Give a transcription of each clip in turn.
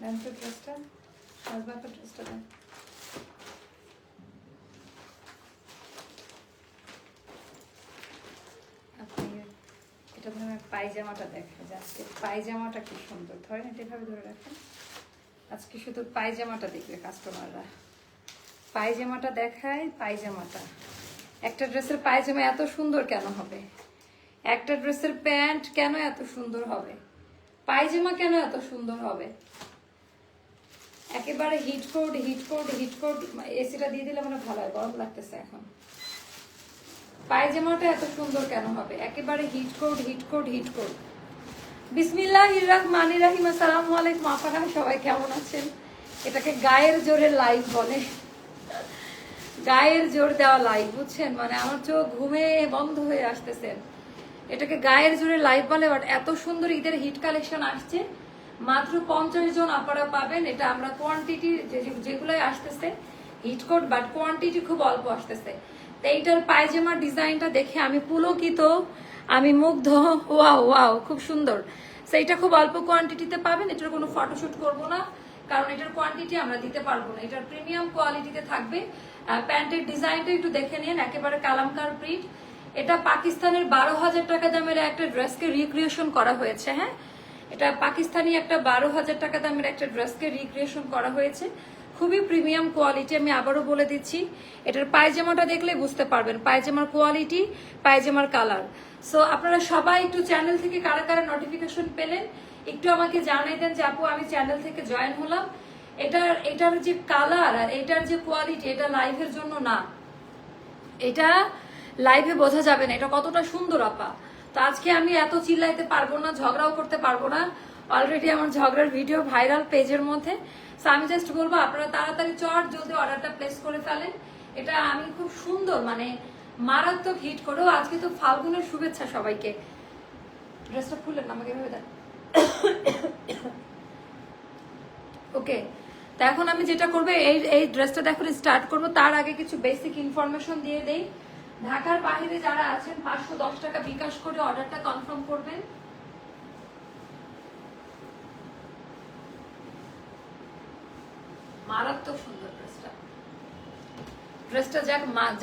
দেন তো ড্রেসটা, আসবাব ড্রেসটা দেন। আপনি এটা ধরেন পায়জামাটা দেখেন যে আজকে পায়জামাটা কি সুন্দর, ধরেন এটা এভাবে ধরে রাখেন। আজকে শুধু পায়জামাটা দেখবে কাস্টমাররা, পায়জামাটা দেখায়। পায়জামাটা, একটা ড্রেসের পায়জামা এত সুন্দর কেন হবে? একটা ড্রেসের প্যান্ট কেন এত সুন্দর হবে? পায়জামা কেন এত সুন্দর হবে? একেবারে hit coat hit coat hit coat. এসিটা দিয়ে দিলে মানে ভালো হয়, গরম লাগতেছে এখন। পায়জামাটা এত সুন্দর কেন হবে? একেবারে hit coat hit coat hit coat. বিসমিল্লাহির রহমানির রহিম। আসসালামু আলাইকুম আপনারা সবাই কেমন আছেন? এটাকে গায়ের জোরে লাইভ বলে, গায়ের জোর দেওয়া লাইভ, বুঝছেন? মানে আমার চোখ ঘুমে বন্ধ হয়ে আসতেছে। এটাকে গায়ের জোরে লাইভ বলে। বাট এত সুন্দর ঈদের হিট কালেকশন আসছে, মাত্র 50 জন আপনারা পাবেন। এটা আমরা কোয়ান্টিটি যেগুলোই আসতেছে হিট কোট, বাট কোয়ান্টিটি খুব অল্প আসতেছে। তো এইটার পায়জামার ডিজাইনটা দেখে আমি পুলকিত, আমি মুগ্ধ। ওয়াও ওয়াও, খুব সুন্দর। সো এটা খুব অল্প কোয়ান্টিটিতে পাবেন। এটার কোনো ফটোশুট করব না, কারণ এটার কোয়ান্টিটি আমরা দিতে পারবো না। এটার প্রিমিয়াম কোয়ালিটিতে থাকবে। প্যান্টের ডিজাইনটা একটু দেখে নিন, একেবারে কালামকার প্রিন্ট। এটা পাকিস্তানের 12,000 টাকা দামের একটা ড্রেসকে রিক্রিয়েশন করা হয়েছে। হ্যাঁ, এটা পাকিস্তানি একটা 12,000 টাকা দামের একটা ড্রেসকে রিক্রিয়েশন করা হয়েছে। খুবই প্রিমিয়াম কোয়ালিটি। আমি আবারও বলে দিচ্ছি, এটার পায়জামাটা দেখলে বুঝতে পারবেন পায়জামার কোয়ালিটি, পায়জামার কালার। সো আপনারা সবাই একটু চ্যানেল থেকে কারা কারা নোটিফিকেশন পেলেন একটু আমাকে জানিয়ে দেন যে আপু আমি চ্যানেল থেকে জয়েন হলাম। এটার যে কালার আর এটার যে কোয়ালিটি, এটা লাইভের জন্য না, এটা লাইভে বোঝা যাবে না এটা কতটা সুন্দর আপা। তো আজকে আমি এত চিল্লাইতে পারবো না, ঝগড়াও করতে পারবো না। অলরেডি আমার ঝগড়ার ভিডিও ভাইরাল পেজের মধ্যে। সো আমি জাস্ট বলবো আপনারা তাড়াতাড়ি চট জলদি অর্ডারটা প্লেস করে ফেলেন। এটা আমি খুব সুন্দর মানে মারাত্মক হিট করেও। আজকে তো ফাল্গুনের শুভেচ্ছা সবাইকে। ড্রেসটা খুললেন না, আমাকে ভেবে দেন। ওকে, তো এখন আমি যেটা করবো এই ড্রেসটা এখন স্টার্ট করবো। তার আগে কিছু বেসিক ইনফরমেশন দিয়ে দেই। ঢাকার বাইরে যারা আছেন 510 টাকা বিকাশ করে অর্ডারটা কনফার্ম করবেন। মারাত্মক সুন্দর ড্রেসটা, ড্রেসটা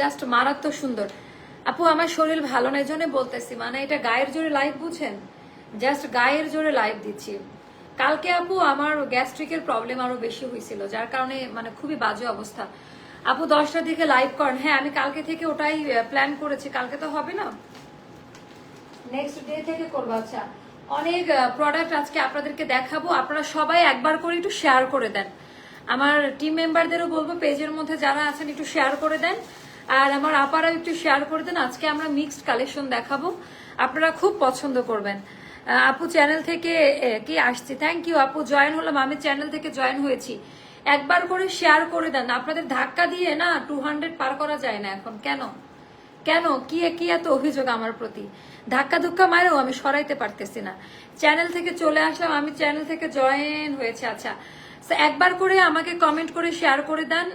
জাস্ট মারাত্মক সুন্দর। আপু আমার শরীর ভালো না, এই জন্য বলতেছি, মানে এটা গায়ের জোরে লাইভ, বুঝছেন? জাস্ট গায়ের জোরে লাইভ দিচ্ছি। কালকে আপু আমার গ্যাস্ট্রিকের প্রবলেম আরো বেশি হয়েছিল, যার কারণে মানে খুবই বাজে অবস্থা। আপু 10টার দিকে লাইভ করেন। হ্যাঁ, আমি কালকে থেকে ওটাই প্ল্যান করেছি। কালকে তো হবে না, নেক্সট ডে থেকে করবো। আচ্ছা, অনেক প্রোডাক্ট আজকে আপনাদেরকে দেখাবো। আপনারা সবাই একবার করে একটু শেয়ার করে দেন। আমার টিম মেম্বারদেরও বলবো পেজের মধ্যে যারা আছেন একটু শেয়ার করে দেন, আর আমার আপারাও একটু শেয়ার করে দেন। আজকে আমরা মিক্সড কালেকশন দেখাবো, আপনারা খুব পছন্দ করবেন। আপু চ্যানেল থেকে কি আসছি, থ্যাংক ইউ আপু। জয়েন হলাম, আমি চ্যানেল থেকে জয়েন হয়েছি। একবার করে শেয়ার করে দেন। আপনাদের ধাক্কা দিয়ে না 200 পার করা যায় না এখন। কেন কেন কি কি এত অভিযোগ আমার প্রতি? ধাক্কা ধুক্কা মারেও আমি সরাইতে পারতেছি না। চ্যানেল থেকে চলে আসলাম, আমি চ্যানেল থেকে জয়েন হয়েছে। আচ্ছা, একবার করে আমাকে কমেন্ট করে শেয়ার করে দেন।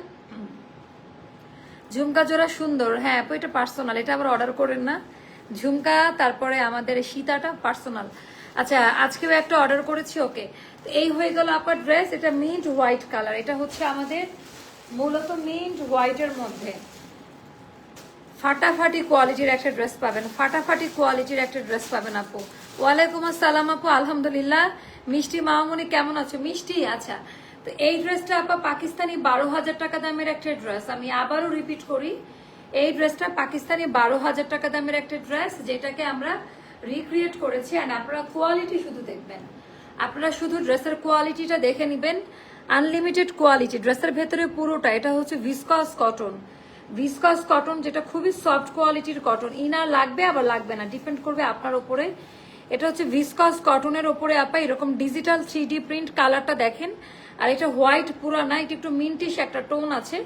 ঝুমকা জোড়া সুন্দর। হ্যাঁ আপু, এটা পার্সোনাল, এটা আবার অর্ডার করেন না। ঝুমকা তারপরে আমাদের সীতাটা পার্সোনাল। আচ্ছা, আজকেও একটা অর্ডার করেছি। ওকে, তো এই হয়ে গেল আপনার ড্রেস। এটা মিন্ট হোয়াইট কালার, এটা হচ্ছে আমাদের মূলত মিন্ট হোয়াইটের মধ্যে ফাটাফাটি কোয়ালিটির একটা ড্রেস পাবেন। ফাটাফাটি কোয়ালিটির একটা ড্রেস পাবেন আপু। ওয়ালাইকুম আসসালাম আপু, আলহামদুলিল্লাহ। মিষ্টি মামুনি কেমন আছো? মিষ্টি, আচ্ছা। তো এই ড্রেসটা আপা পাকিস্তানি 12,000 টাকা দামের একটা ড্রেস। আমি আবারও রিপিট করি, এই ড্রেসটা পাকিস্তানি 12,000 টাকা দামের একটা ড্রেস, যেটাকে আমরা রিক্রিয়েট করেছি। অ্যান্ড আপনারা কোয়ালিটি শুধু দেখবেন, আপনারা শুধু ড্রেসের কোয়ালিটিটা দেখে নিবেন। আনলিমিটেড কোয়ালিটি ড্রেসের ভেতরে পুরোটা। এটা হচ্ছে ভিসকস কটন, ভিসকস কটন, যেটা খুবই সফট কোয়ালিটির কটন। ইনার লাগবে আবার লাগবে না, ডিপেন্ড করবে আপনার উপরে। এটা হচ্ছে ভিসকস কটনের ওপরে আপা এরকম ডিজিটাল 3D প্রিন্ট। কালারটা দেখেন। আর এটা হোয়াইট পুরো না, এটা একটু মিন্টিশ একটা টোন আছে।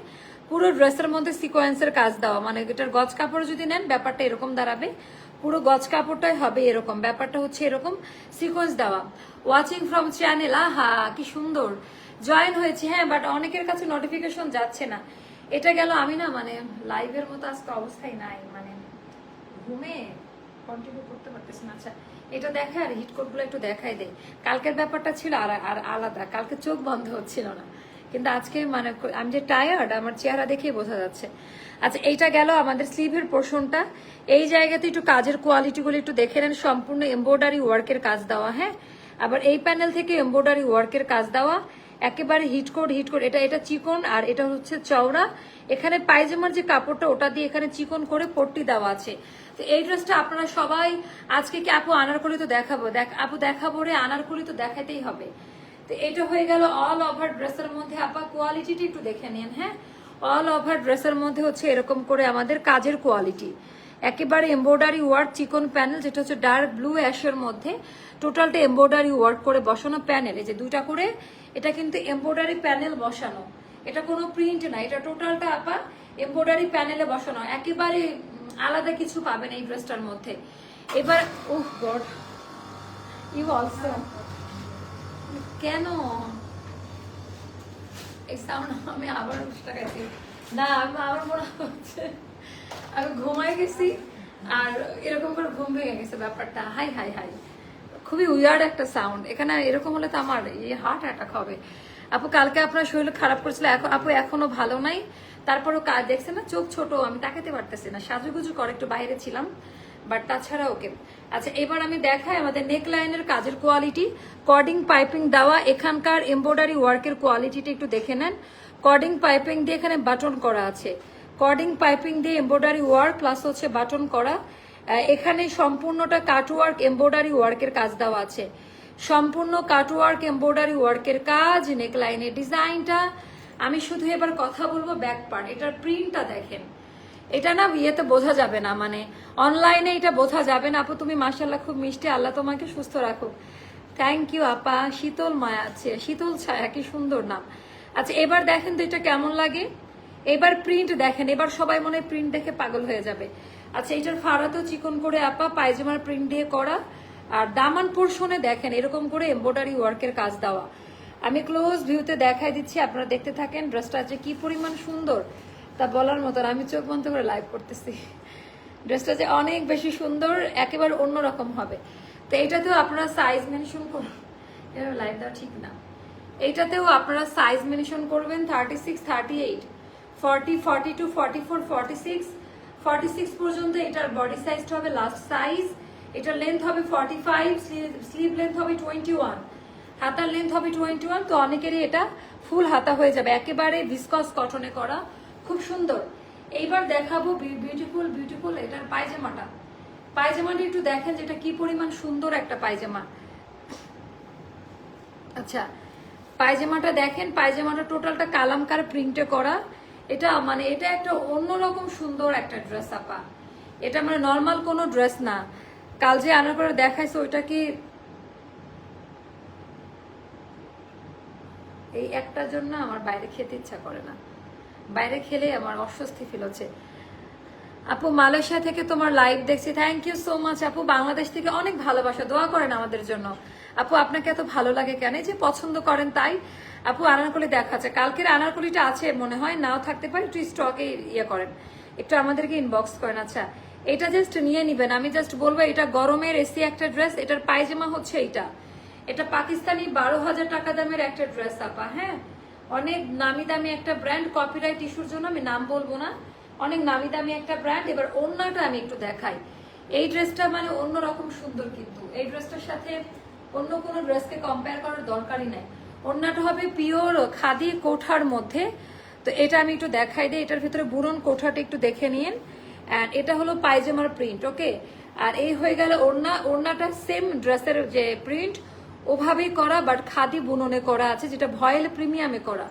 পুরো ড্রেসের মধ্যে সিকোয়েন্সের কাজ দেওয়া, মানে এটার গজ কাপড় যদি নেন ব্যাপারটা এরকম দাঁড়াবে। পুরো গজ কাপড়টাই হবে এরকম, ব্যাপারটা হচ্ছে এরকম সিকোয়েন্স দেওয়া। ওয়াচিং ফ্রম চ্যানেল, আহা কি সুন্দর। জয়েন হয়েছে, হ্যাঁ, বাট অনেকের কাছে নোটিফিকেশন যাচ্ছে না। এটা গেল, আমি না মানে লাইভের মতো আজকে অবস্থায় নাই, মানে ঘুমে কন্টিনিউ করতে পারতেছি না। আচ্ছা, এটা দেখায় আর হিট কোটগুলো একটু দেখাই দেয়। কালকের ব্যাপারটা ছিল আর আলাদা, কালকে চোখ বন্ধ হচ্ছিল না, কিন্তু আজকে মানে আমি যে টায়ার্ড আমার চেহারা দেখেই বোঝা যাচ্ছে। আচ্ছা এইটা গেল আমাদের স্লিভের পোর্শনটা। এই জায়গাতে একটু কাজের কোয়ালিটিগুলো একটু দেখে নেন, সম্পূর্ণ এমব্রয়ডারি ওয়ার্কের কাজ দেওয়া। হ্যাঁ, আবার এই প্যানেল থেকে এমব্রয়ডারি ওয়ার্কের কাজ দেওয়া, একেবারে হিট কোট। এটা চিকন আর এটা হচ্ছে চওড়া। এখানে পায়জামার যে কাপড়টা ওটা দিয়ে এখানে চিকন করে পট্টি দেওয়া আছে। তো এই ড্রেসটা আপনারা সবাই আজকে কি আপু আনারকলি তো দেখাবো, আপু দেখাবো রে, আনারকলি তো দেখাতেই হবে। তো এটা হয়ে গেল অল ওভার ড্রেসের মধ্যে। আপা কোয়ালিটিটা একটু দেখে নিন। হ্যাঁ, অল ওভার ড্রেসের মধ্যে হচ্ছে এরকম করে আমাদের কাজের কোয়ালিটি, একেবারে এমব্রয়ডারি ওয়ার্ক, চিকন প্যানেল, যেটা হচ্ছে ডার্ক ব্লু অ্যাশের মধ্যে টোটালটা এমব্রয়ডারি ওয়ার্ক করে বসানো প্যানেল। এই যে দুইটা করে, এটা কিন্তু এমব্রয়ডারি প্যানেল বসানো, এটা কোনো প্রিন্ট না, এটা টোটালটা আপা এমব্রয়ডারি প্যানেলে বসানো, একেবারে আলাদা কিছু পাবেন এই ড্রেসটার মধ্যে। এবার ওহ গড, ইউ অলসো কেন এই সাউন্ড, আমি আবার টাকাচ্ছি না, আমি আমার মনে হচ্ছে আমি ঘুমাই গেছি আর এরকম করে ঘুম ভেঙে গেছে ব্যাপারটা। হাই হাই হাই, খুবই উইয়ার্ড একটা সাউন্ড। এখানে এরকম হলে তো আমার হার্ট অ্যাটাক হবে। আপু কালকে আপনার শরীর খারাপ করছিল, এখন আপু এখনো ভালো নাই, তারপরও কাজ দেখছেন না, চোখ ছোট, আমি তাকাতে পারতেছি না, সাজুগুজু করে একটু বাইরে ছিলাম, বাট তাছাড়া ওকে। আচ্ছা এবার আমি দেখাই আমাদের নেক লাইনের কাজের কোয়ালিটি, কর্ডিং পাইপিং দেওয়া, এখানকার এমব্রয়ডারি ওয়ার্কের কোয়ালিটিটা একটু দেখে নেন। কর্ডিং পাইপিং দিয়ে এখানে বাটন করা আছে, কর্ডিং পাইপিং দিয়ে এমব্রয়ডারি ওয়ার্ক প্লাস হচ্ছে বাটন করা। এখানে সম্পূর্ণটা কাটওয়ার্ক এমব্রয়ডারি ওয়ার্কের কাজ দেওয়া আছে, সম্পূর্ণ কাটওয়ার্ক এমব্রয়ডারি ওয়ার্কের কাজ। নেকলাইনের ডিজাইনটা আমি শুধু এবার কথা বলবো ব্যাক পার্ট, এটার প্রিন্টটা দেখেন। এটা না ইয়েতে বোঝা যাবে না, মানে অনলাইনে এটা বোঝা যাবে না। আপু তুমি মাশাআল্লাহ খুব মিষ্টি, আল্লাহ তোমাকে সুস্থ রাখুক। থ্যাংক ইউ আপা। শীতল মায়া আছে, শীতল ছায়া, কি সুন্দর নাম। আচ্ছা এবার দেখেন তো এটা কেমন লাগে, এবার প্রিন্ট দেখেন, এবার সবাই মনে হয় প্রিন্ট দেখে পাগল হয়ে যাবে। আচ্ছা এটার ফাড়াতেও চিকন করে আপা পায়জামার প্রিন্ট দিয়ে করা, আর দামান পোর্শনে দেখেন এরকম করে এমব্রয়ডারি ওয়ার্কের কাজ দেওয়া। আমি ক্লোজ ভিউতে দেখাই দিচ্ছি, আপনারা দেখতে থাকেন। ড্রেসটা যে কি পরিমাণ সুন্দর তা বলার মতন, আমি চোখ বন্ধ করে লাইভ করতেছি। ড্রেসটা যে অনেক বেশি সুন্দর, একেবারে অন্যরকম হবে। তো এইটাতেও আপনারা সাইজ মেনশন করুন, লাইভ দেওয়া ঠিক না। এইটাতেও আপনারা সাইজ মেনশন করবেন 36, 38, 40, 42, 44, 46, 46 পর্যন্ত এটার বডি সাইজটা হবে লাস্ট সাইজ। এটার লেন্থ হবে 45, স্লিভ লেন্থ হবে 21, হাতার লেন্থ হবে 21। তো অনেকেরই এটা ফুল হাতা হয়ে যাবে, একেবারে ভিসকস কটনে করা, খুব সুন্দর। এইবার দেখাবো বিউটিফুল বিউটিফুল এটার পায়জামাটা। পায়জামাটা একটু দেখেন যেটা কি পরিমাণ সুন্দর একটা পায়জামা। আচ্ছা পায়জামাটা দেখেন, পায়জামাটা টোটালটা কালামকার প্রিন্টে করা। এটা মানে এটা একটা অন্যরকম সুন্দর একটা ড্রেস আপা, এটা মানে নর্মাল কোনো ড্রেস না। কাল যে আনার পরে দেখাইছে ওইটা কি, এই একটার জন্য আমার বাইরে খেতে ইচ্ছা করে না, বাইরে খেলে আমার অস্বস্তি ফিল হচ্ছে। আপু মালয়েশিয়া থেকে তোমার লাইভ দেখছি, থ্যাংক ইউ সো মাচ আপু। বাংলাদেশ থেকে অনেক ভালোবাসা, দোয়া করেন আমাদের জন্য। আপু আপনাকে এত ভালো লাগে কেন? যে পছন্দ করেন তাই। আপু আনারকলি দেখাচ্ছে, কালকের আনারকলিটা আছে মনে হয়, নাও থাকতে পারে, একটু স্টকে ইয়ে করেন, একটু আমাদেরকে ইনবক্স করেন। আচ্ছা এটা জাস্ট নিয়ে নিবেন, আমি জাস্ট বলবো এটা গরমের এসি একটা ড্রেস। এটার পায়জামা হচ্ছে এইটা, এটা পাকিস্তানি 12,000 টাকা দামের একটা ড্রেস আপা। হ্যাঁ অনেক নামি দামি একটা ব্র্যান্ড, কপিরাইট ইস্যুর জন্য আমি নাম বলবো না, অনেক নামি দামি একটা ব্র্যান্ড। এবার ওড়নাটা আমি একটু দেখাই, এই ড্রেসটা মানে অন্যরকম সুন্দর, কিন্তু এই ড্রেসটার সাথে অন্য কোনো ড্রেসকে কম্পেয়ার করার দরকারই নাই। ওড়নাটা হবে পিওর খাদি কোঠার মধ্যে। তো এটা আমি একটু দেখাই দিই, এটার ভিতরে বুরন কোঠাটা একটু দেখে নিন। অ্যান্ড এটা হলো পায়জামার প্রিন্ট, ওকে। আর এই হয়ে গেল ওড়না, ওড়নাটা সেম ড্রেসের যে প্রিন্ট ওভাবেই করা, বাট খাদি বুননে করা আছে, যেটা ভয়েল প্রিমিয়ামে করা।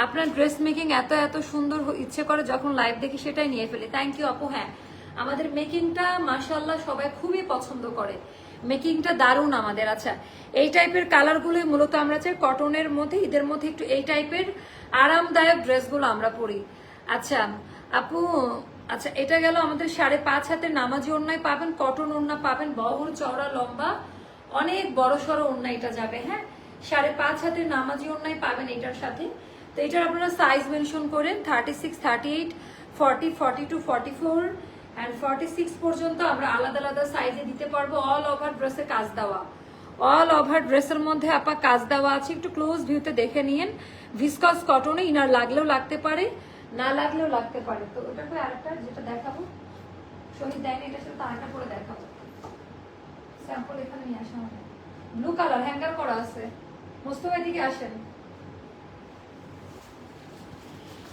আপনার ড্রেস মেকিং এত এত সুন্দর ইচ্ছে করে, যখন লাইভ দেখি সেটাই নিয়ে ফেলি। থ্যাংক ইউ আপু। হ্যাঁ আমাদের মেকিংটা মাশাআল্লাহ সবাই খুবই পছন্দ করে, মেকিংটা দারুণ আমাদের। আচ্ছা এই টাইপের কালারগুলোই মূলত আমরা চাই কটনের মধ্যে, ঈদের মধ্যে একটু এই টাইপের আরামদায়ক ড্রেসগুলো আমরা পরি। আচ্ছা আপু, আচ্ছা এটা গেল আমাদের 5.5 হাতের নামাজি ওড়নায় পাবেন, কটন ওড়না পাবেন, বহর চওড়া লম্বা, অনেক বড় সড়ো ওড়না এটা যাবে। হ্যাঁ 5.5 হাতের নামাজি ওড়নায় পাবেন এটার সাথে। তো এটার আপনারা সাইজ মেনশন করেন 36, 38, 40, 42, 44, অ্যান্ড 46 পর্যন্ত আমরা আলাদা আলাদা সাইজে দিতে পারবো। অল ওভার ড্রেসে কাজ দেওয়া, অল ওভার ড্রেসের মধ্যে আপা কাজ দেওয়া আছে। একটু ক্লোজ ভিউতে দেখে নিন। ভিসকস কটনে, ইনার লাগলেও লাগতে পারে, না লাগলেও লাগতে পারে। তো ওটা করে আরেকটা যেটা দেখাবো, শহীদ দেয়নি, এটার সাথে আরেকটা করে দেখাবো। স্যাম্পল এখানে নিয়ে আসা হবে, ব্লু কালার হ্যাঙ্গার করা আছে। মোস্তফা দিকে আসেন,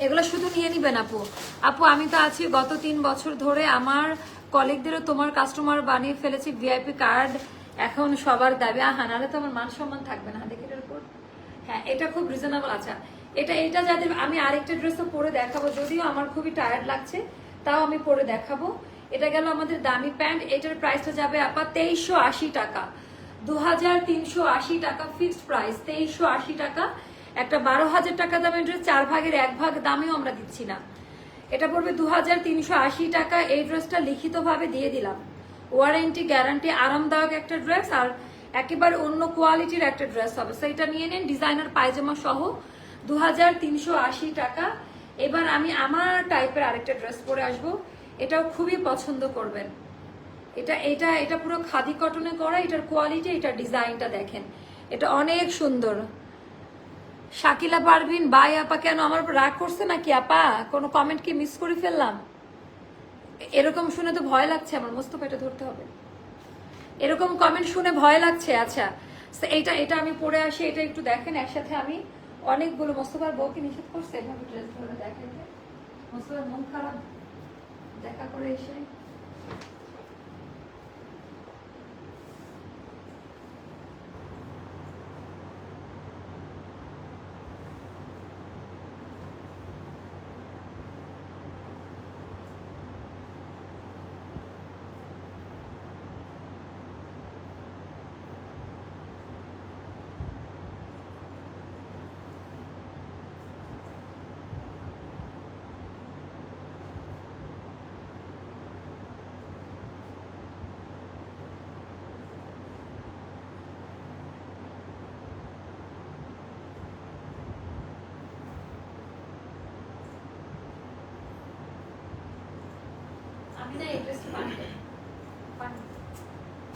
এগুলো শুধু নিয়ে নিবেন আপু। আপু আমি তো আছি গত 3 বছর ধরে, আমার কলিগদেরও তোমার কাস্টমার বানিয়ে ফেলেছি, ভিআইপি কার্ড এখন সবার দাবি। নাহলে তো আমার মান সম্মান থাকবে না। দেখি এটার উপর, হ্যাঁ এটা খুব রিজনেবল। আচ্ছা এটা যাদের, আমি আরেকটা ড্রেসও পরে দেখাবো, যদিও আমার খুবই টায়ার্ড লাগছে, তাও আমি পরে দেখাবো। এটা গেল আমাদের দামি প্যান্ট। এটার প্রাইসটা যাবে আপা 2380 টাকা, 2380 টাকা ফিক্সড প্রাইস, 2380 টাকা। একটা 12,000 টাকা দামের ড্রেস 4 ভাগের 1 ভাগ দামেও আমরা দিচ্ছি না। এটা পড়বে 2380 টাকা। এই ড্রেসটা লিখিতভাবে দিয়ে দিলাম, ওয়ারেন্টি গ্যারান্টি, আরামদায়ক একটা ড্রেস, আর একেবারে অন্য কোয়ালিটির একটা ড্রেস হবে। সো এটা নিয়ে নেন, ডিজাইনার পায়জামা সহ 2380 টাকা। এবার আমি আমার টাইপের আরেকটা ড্রেস পরে আসবো, এটাও খুবই পছন্দ করবেন। এটা এটা এটা পুরো খাদি কটনে করা, এটার কোয়ালিটি, এটার ডিজাইনটা দেখেন, এটা অনেক সুন্দর। শাকিলা পারভিন বাই আপা, কেন আমার উপর রাগ করছে নাকি আপা? কোনো কমেন্ট কি মিস করে ফেললাম? এরকম শুনে তো ভয় লাগছে আমার, মোস্তফা এটা ধরতে হবে। এরকম কমেন্ট শুনে ভয় লাগছে। আচ্ছা এটা আমি পরে আসি, এটা একটু দেখেন একসাথে। আমি অনেকগুলো, মোস্তফার বউকে নিষেধ করছে এভাবে ড্রেস ধরে দেখেন। মোস্তফার মন খারাপ দেখা করে এসে।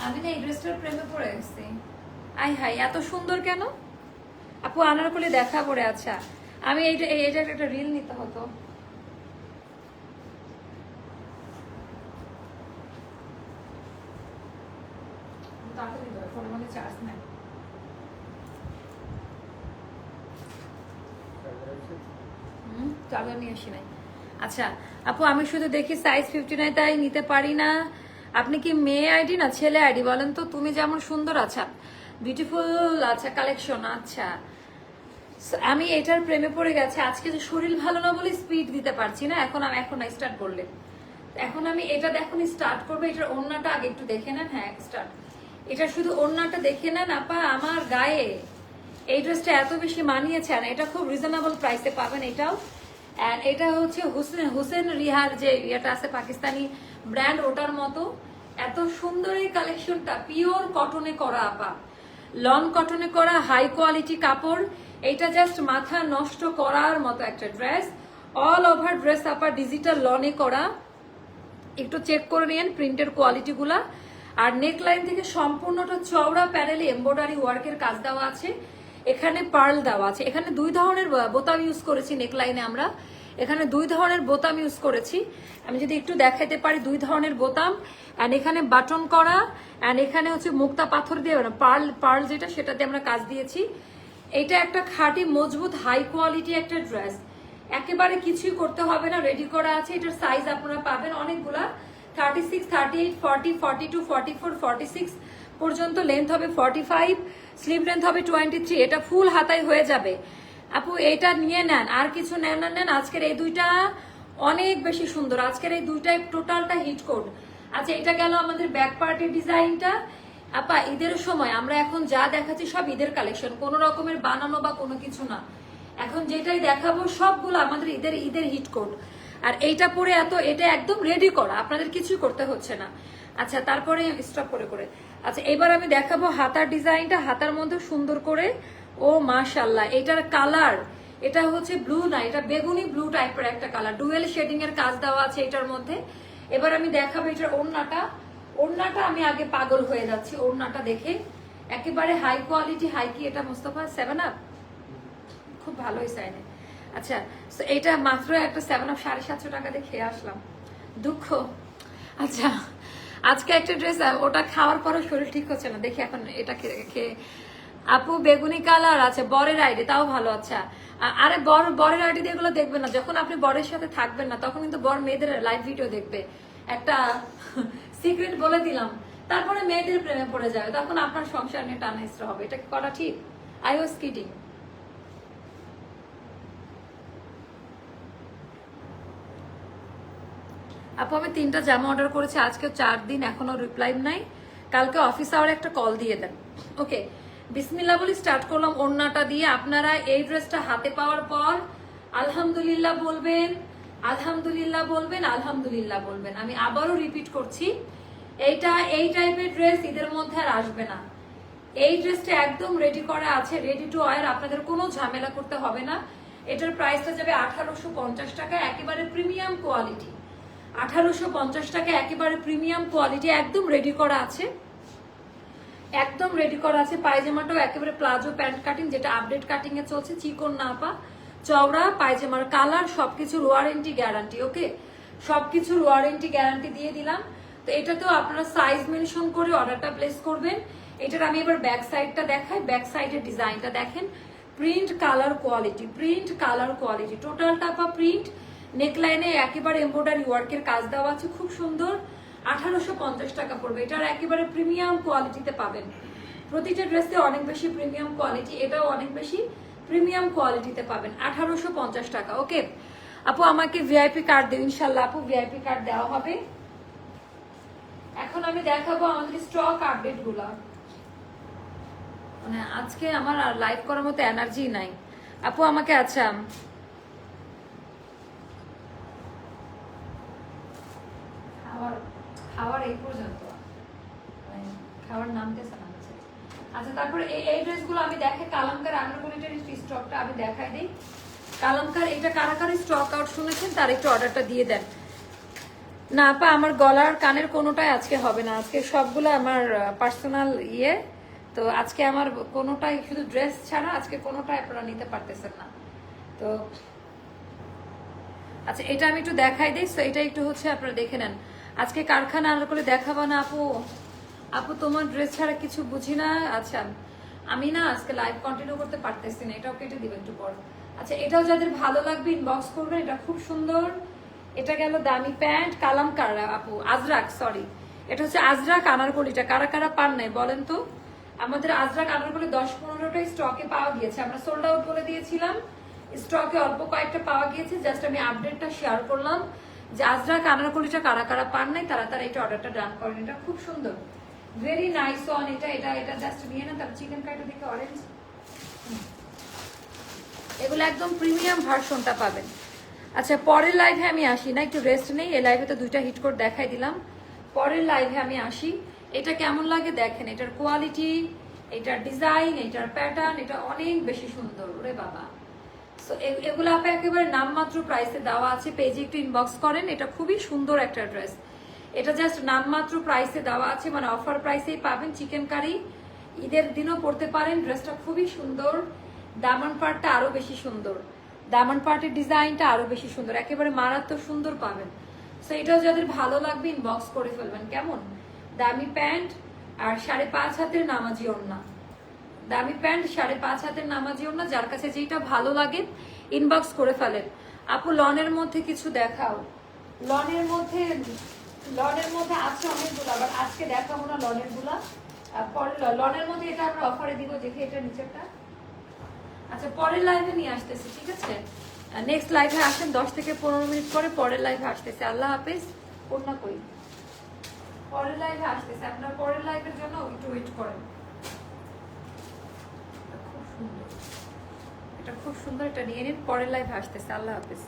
আমি না এই ড্রেসটার প্রেমে পড়ে গেছি। আই হাই, এত সুন্দর কেন আপু? আনারকলি দেখা পড়ে। আচ্ছা আমি এইটার একটা রিল নিতে হতো। ফোনের মধ্যে চার্জ নাই। চার্জার নিয়ে আসি নাই। আচ্ছা আপু আমি শুধু দেখি সাইজ 59, তাই নিতে পারি না। আপনি কি মেয়ে আইডি না ছেলে আইডি বলেন তো? তুমি যেমন সুন্দর, আচ্ছা বিউটিফুল, আচ্ছা কালেকশন। আচ্ছা আমি এটার প্রেমে পড়ে গেছে। আজকে যে শরীর ভালো না বলে স্পিড দিতে পারছি না, এখন স্টার্ট করলে, এখন আমি এটা দেখুন স্টার্ট করবো। এটার ওড়নাটা আগে একটু দেখে নেন। হ্যাঁ স্টার্ট, এটা শুধু ওড়নাটা দেখে নেন আপা। আমার গায়ে এই ড্রেসটা এত বেশি মানিয়েছে, আর এটা খুব রিজনেবল প্রাইসে পাবেন এটাও। এন্ড এটা হচ্ছে হুসেন রিহার যে ইয়েটা আছে পাকিস্তানি ব্র্যান্ড, ওটার মতো এত সুন্দর এই কালেকশনটা। পিওর কটনে করা আপা, লং কটনে করা, হাই কোয়ালিটি কাপড়। এইটা জাস্ট মাথা নষ্ট করার মতো একটা ড্রেস। অল ওভার ড্রেস আপা ডিজিটাল লনে করা, একটু চেক করে নিন প্রিন্টের কোয়ালিটি গুলা। আর নেক লাইন থেকে সম্পূর্ণটা চওড়া প্যানেলে এমব্রয়ডারি ওয়ার্কের কাজ দেওয়া আছে, এখানে পার্ল দেওয়া আছে। এখানে 2 ধরনের বোতাম ইউজ করেছি নেক লাইনে, আমরা এখানে 2 ধরনের বোতাম ইউজ করেছি। আমি যদি একটু দেখাইতে পারি, 2 ধরনের বোতাম, এন্ড এখানে বাটন করা, এন্ড এখানে হচ্ছে মুক্তা পাথর দিয়ে পার্ল যেটা, সেটাতে আমরা কাজ দিয়েছি। এটা একটা খাঁটি মজবুত হাই কোয়ালিটি একটা ড্রেস, একেবারে কিছুই করতে হবে না, রেডি করা আছে। এটার সাইজ আপনারা পাবেন অনেকগুলা, 36, 38, 40, 42, 44, 46 পর্যন্ত লেন্থ হবে 45, স্লিভ লেন্থ হবে 23। এটা ফুল হাতায় হয়ে যাবে আপু। এটা নিয়ে নেন, আর কিছু নেন। আজকের এই দুইটা অনেক বেশি সুন্দর, আজকের এই দুইটাই টোটালটা হিট কোড। আচ্ছা এটা গেল আমাদের ব্যাক পার্টের ডিজাইনটা আপা। ঈদের সময় আমরা এখন যা দেখাচ্ছি সব ঈদের কালেকশন, কোনো রকমের বানানো বা কোনো কিছু না। এখন যেটাই দেখাবো সবগুলো আমাদের ঈদের হিট কোড। আর এইটা পরে এটা একদম রেডি করা, আপনাদের কিছুই করতে হচ্ছে না। আচ্ছা তারপরে স্টপ করে। আচ্ছা এবার আমি দেখাবো হাতার ডিজাইনটা, হাতার মধ্যে সুন্দর করে। ও মাশাল্লাহ, এটার কালার, এটা হচ্ছে ব্লু না, এটা বেগুনি ব্লু টাইপের একটা কালার, ডুয়েল শেডিং এর কাজ দেওয়া আছে এটার মধ্যে। এবার আমি দেখাবো এটার ওড়নাটা। ওড়নাটা আমি আগে পাগল হয়ে যাচ্ছি ওড়নাটা দেখে, একেবারে হাই কোয়ালিটি। হাই কি এটা মোস্তফা? 7 আপ, খুব ভালো হয়েছে। আচ্ছা, এটা মাত্র একটা 7 আপ 750 টাকা দিয়ে খেয়ে আসলাম, দুঃখ। আচ্ছা, আজকে একটা ড্রেস, ওটা খাওয়ার পরও শরীর ঠিক হচ্ছে না, দেখি এখন এটা খেয়ে। আপু বেগুনি কালার আছে, বরের আইডি, তাও ভালো। আচ্ছা, আরে বরের আইডি দিয়ে এগুলো দেখবেন না, যখন আপনি বরের সাথে থাকবেন না তখন কিন্তু বর মেয়েদের লাইভ ভিডিও দেখবে। একটা সিক্রেট বলে দিলাম, তারপরে মেয়েদের প্রেমে পড়ে যাবে, তখন আপনার সংসার নিয়ে টানা হিস্ট্রা হবে। এটা করা ঠিক? I was kidding. আপু আমি 3টা জামা অর্ডার করেছি, আজকে 4 দিন এখনো রিপ্লাই নাই, কালকে অফিস আওয়ারে একটা কল দিয়ে দেন। ওকে, বিসমিল্লাহ বলি স্টার্ট করলাম ওড়নাটা দিয়ে। আপনারা এই ড্রেসটা হাতে পাওয়ার পর আলহামদুলিল্লাহ বলবেন, আলহামদুলিল্লাহ বলবেন, আলহামদুলিল্লাহ বলবেন। আমি আবারও রিপিট করছি, এই টাইপের ড্রেস ঈদের মধ্যে আর আসবে না। এই ড্রেসটা একদম রেডি করা আছে, রেডি টু ওয়্যার, আপনাদের কোনো ঝামেলা করতে হবে না। এটার প্রাইসটা যাবে 1850 টাকা, একেবারে প্রিমিয়াম কোয়ালিটি। 1850 টাকা, একেবারে প্রিমিয়াম কোয়ালিটি, একদম রেডি করা আছে, একদম রেডি করা আছে। পায়জামাটাও একেবারে প্লাজো প্যান্ট কাটিং, যেটা আপডেট কাটিং এ চলছে, চিকন না পা, চওড়া পায়জামার কালার, সবকিছুর ওয়ারেন্টি গ্যারান্টি। ওকে, সবকিছুর ওয়ারেন্টি গ্যারান্টি দিয়ে দিলাম। তো এটাতেও আপনারা সাইজ মেনশন করে অর্ডারটা প্লেস করবেন। এটার আমি এবার ব্যাক সাইডটা দেখাই। ব্যাক সাইডের ডিজাইনটা দেখেন, print colour quality, print colour quality, টোটালটা পা প্রিন্ট। নেকলাইনে একেবারে এমব্রয়ডারি ওয়ার্কের কাজ দেওয়া আছে, খুব সুন্দর। 1850 টাকা পড়বে। এটার একেবারে প্রিমিয়াম কোয়ালিটিতে পাবেন। প্রতিটা ড্রেসে অনেক বেশি প্রিমিয়াম কোয়ালিটি, এটাও অনেক বেশি প্রিমিয়াম কোয়ালিটিতে পাবেন। 1850 টাকা। ওকে আপু, আমাকে ভিআইপি কার্ড দিন, ইনশাল্লাহ আপু ভিআইপি কার্ড দেওয়া হবে। এখন আমি দেখাবো আমাদের স্টক আপডেট গুলা। মানে আজকে আমার আর লাইভ করার মতো এনার্জি নাই আপু, আমাকে। আচ্ছা, খাওয়ার এই পর্যন্ত, খাওয়ার নামতেছে না। আচ্ছা, তারপরে এই ড্রেসগুলো আমি দেখাই। কালামকার আনারকলিটার স্টকটা আমি দেখাই দিই। কালামকার এটা কারা কারা স্টক আউট শুনেছেন তার একটু অর্ডারটা দিয়ে দেন। না আপা, আমার গলার কানের কোনোটাই আজকে হবে না, আজকে সবগুলো আমার পার্সোনাল ইয়ে। তো আজকে আমার কোনোটাই, শুধু ড্রেস ছাড়া আজকে কোনোটাই আপনারা নিতে পারতেছেন না। তো আচ্ছা, এটা আমি একটু দেখাই দিই। তো এটা একটু হচ্ছে আপনারা দেখে নেন। আজকে কারখানা আলাদা করে দেখাবো না আপু। আপু তোমার ড্রেস ছাড়া কিছু বুঝি না। আচ্ছা, আমি না আজকে লাইভ কন্টিনিউ করতে পারতেছি না, এটাও কেটে দিবেন একটু পর। আচ্ছা, এটাও যাদের ভালো লাগবে ইনবক্স করবেন, এটা খুব সুন্দর। এটা গেল দামি প্যান্ট, কালামকার আপু, আজরাক, সরি, এটা হচ্ছে আজরাক আনারকলিটা। কারা কারা পান নাই বলেন তো? আমাদের আজরাক আনারকলি 10-15টাই স্টকে পাওয়া গিয়েছে, আমরা সোল্ড আউট বলে দিয়েছিলাম, স্টকে অল্প কয়েকটা পাওয়া গিয়েছে। জাস্ট আমি আপডেটটা শেয়ার করলাম যে আজরাক আনারকলিটা কারা কারা পান নাই তারা তারা এটা অর্ডারটা ডান করেন। এটা খুব সুন্দর, ভেরি নাইস ওয়ান। এটা জাস্ট নিয়ে না, তারপর চিকেন কাইটা দেখে অরেঞ্জ, এগুলো একদম প্রিমিয়াম ভার্সনটা পাবেন। আচ্ছা, পরের লাইভে আমি আসি না, একটু রেস্ট নেই। এই লাইভে তো 2টা হিট কোড দেখাই দিলাম, পরের লাইভে আমি আসি। এটা কেমন লাগে দেখেন, এটার কোয়ালিটি, এটার ডিজাইন, এটার প্যাটার্ন, এটা অনেক বেশি সুন্দর রে বাবা। সো এগুলো আপনি একেবারে নামমাত্র প্রাইসে দেওয়া আছে, পেজে একটু ইনবক্স করেন। এটা খুবই সুন্দর একটা ড্রেস, এটা জাস্ট নামমাত্র প্রাইসে দেওয়া আছে, মানে অফার প্রাইসেই পাবেন। চিকেন কারি ঈদের দিনও পড়তে পারেন, ড্রেসটা খুবই সুন্দর। দামান পার্টটা আরো বেশি সুন্দর, দামান পার্টের ডিজাইনটা আরো বেশি সুন্দর, একেবারে মারাত্মক সুন্দর পাবেন। সো এটাও যাদের ভালো লাগবে ইনবক্স করে ফেলবেন। কেমন দামি প্যান্ট আর 5.5 হাতের নামাজি ওড়না, দামি প্যান্ট 5.5 হাতের নামাজি ওড়না, যার কাছে যেটা ভালো লাগে ইনবক্স করে ফেলেন। আপু লনের মধ্যে কিছু দেখাও। লনের মধ্যে আছে অনেকগুলো, আবার আজকে দেখাবো না লনের গুলা, পরে লনের মধ্যে এটা আমরা অফারে দিব, দেখে এটা নিচেরটা। আচ্ছা, পরের লাইভে নিয়ে আসতেছি, ঠিক আছে? নেক্সট লাইভে আসেন 10 থেকে 15 মিনিট পরে, পরের লাইভে আসতেছে। আল্লাহ হাফেজ। পূর্ণা কই? পরের লাইভে আসতেছে, আপনার পরের লাইভের জন্য একটু ওয়েট করেন। এটা খুব সুন্দর, এটা নিয়ে নিন, পরের লাইভে আসতেছে। আল্লাহ হাফেজ।